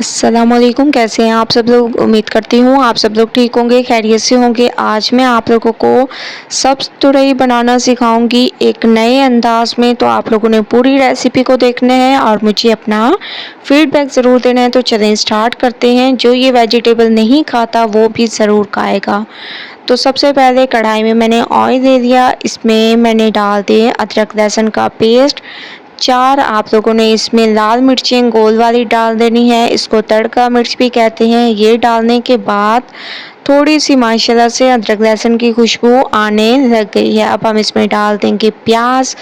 अस्सलामुअलैकुम, कैसे हैं आप सब लोग। उम्मीद करती हूँ आप सब लोग ठीक होंगे, खैरियत से होंगे। आज मैं आप लोगों को सब्ज़ तुरई बनाना सिखाऊंगी एक नए अंदाज में। तो आप लोगों ने पूरी रेसिपी को देखना है और मुझे अपना फीडबैक ज़रूर देना है। तो चलें स्टार्ट करते हैं। जो ये वेजिटेबल नहीं खाता वो भी ज़रूर खाएगा। तो सबसे पहले कढ़ाई में मैंने ऑयल ले लिया, इसमें मैंने डाल दिए अदरक लहसुन का पेस्ट। 4 आप लोगों ने इसमें लाल मिर्चें गोल वाली डाल देनी है, इसको तड़का मिर्च भी कहते हैं। ये डालने के बाद थोड़ी सी माशाल्लाह से अदरक लहसुन की खुशबू आने लग गई है। अब हम इसमें डाल देंगे प्याज।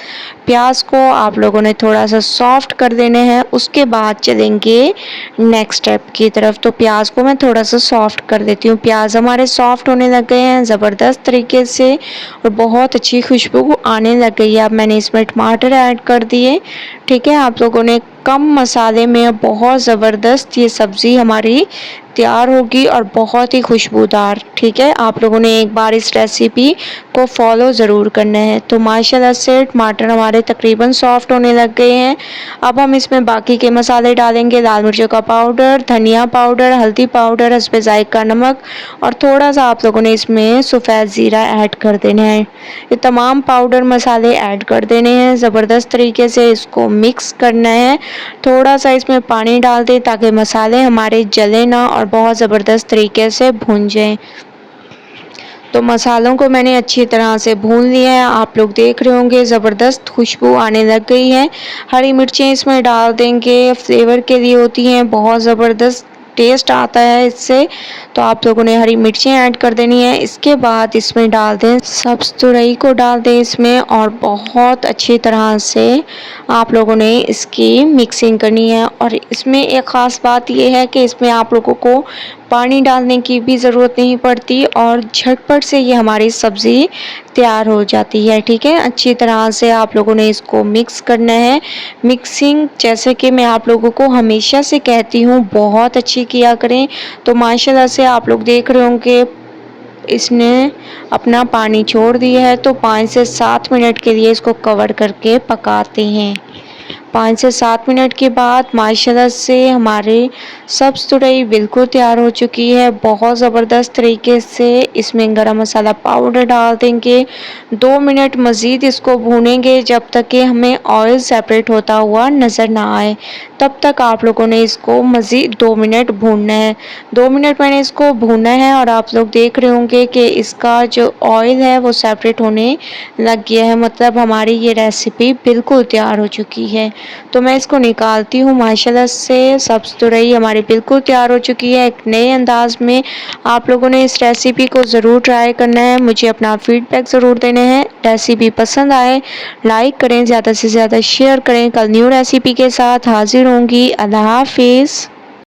प्याज को आप लोगों ने थोड़ा सा सॉफ्ट कर देना है, उसके बाद चलेंगे नेक्स्ट स्टेप की तरफ। तो प्याज को मैं थोड़ा सा सॉफ्ट कर देती हूँ। प्याज हमारे सॉफ्ट होने लग गए हैं ज़बरदस्त तरीके से और बहुत अच्छी खुशबू आने लग गई है। अब मैंने इसमें टमाटर ऐड कर दिए। ठीक है, आप लोगों ने कम मसाले में बहुत ज़बरदस्त ये सब्ज़ी हमारी तैयार होगी और बहुत ही खुशबूदार। ठीक है, आप लोगों ने एक बार इस रेसिपी को फॉलो ज़रूर करना है। तो माशाल्लाह से टमाटर हमारे तकरीबन सॉफ्ट होने लग गए हैं। अब हम इसमें बाकी के मसाले डालेंगे। लाल मिर्चों का पाउडर, धनिया पाउडर, हल्दी पाउडर, हस्बे ज़ायक़ा नमक और थोड़ा सा आप लोगों ने इसमें सफ़ेद ज़ीरा ऐड कर देना है। ये तमाम पाउडर मसाले ऐड कर देने हैं। ज़बरदस्त तरीके से इसको मिक्स करना है। थोड़ा सा इसमें पानी डाल दें ताकि मसाले हमारे जले ना और बहुत ज़बरदस्त तरीके से भून जाएं। तो मसालों को मैंने अच्छी तरह से भून लिया है। आप लोग देख रहे होंगे ज़बरदस्त खुशबू आने लग गई है। हरी मिर्चें इसमें डाल देंगे, फ्लेवर के लिए होती हैं, बहुत ज़बरदस्त टेस्ट आता है इससे। तो आप लोगों ने हरी मिर्चें ऐड कर देनी है। इसके बाद इसमें डाल दें सब्ज़ तुरई को डाल दें इसमें और बहुत अच्छी तरह से आप लोगों ने इसकी मिक्सिंग करनी है। और इसमें एक ख़ास बात यह है कि इसमें आप लोगों को पानी डालने की भी ज़रूरत नहीं पड़ती और झटपट से ये हमारी सब्ज़ी तैयार हो जाती है। ठीक है, अच्छी तरह से आप लोगों ने इसको मिक्स करना है। मिक्सिंग जैसे कि मैं आप लोगों को हमेशा से कहती हूँ बहुत अच्छी किया करें। तो माशाल्लाह से आप लोग देख रहे होंगे इसने अपना पानी छोड़ दिया है। तो 5 से 7 मिनट के लिए इसको कवर करके पकाते हैं। 5 से 7 मिनट के बाद माशाल्लाह से हमारे सब्ज़ तुरई बिल्कुल तैयार हो चुकी है बहुत ज़बरदस्त तरीके से। इसमें गरम मसाला पाउडर डाल देंगे। 2 मिनट मज़ीद इसको भूनेंगे जब तक कि हमें ऑयल सेपरेट होता हुआ नज़र ना आए। तब तक आप लोगों ने इसको मज़ीद 2 मिनट भूनना है। 2 मिनट मैंने इसको भूना है और आप लोग देख रहे होंगे कि इसका जो ऑयल है वो सेपरेट होने लग गया है, मतलब हमारी ये रेसिपी बिल्कुल तैयार हो चुकी है। तो मैं इसको निकालती हूँ। माशाल्लाह से सब्ज़ तुरई हमारी बिल्कुल तैयार हो चुकी है। एक नए अंदाज में आप लोगों ने इस रेसिपी को ज़रूर ट्राई करना है। मुझे अपना फीडबैक ज़रूर देना है। रेसिपी पसंद आए लाइक करें, ज़्यादा से ज़्यादा शेयर करें। कल न्यू रेसिपी के साथ हाजिर होंगी। अल्लाह हाफिज़।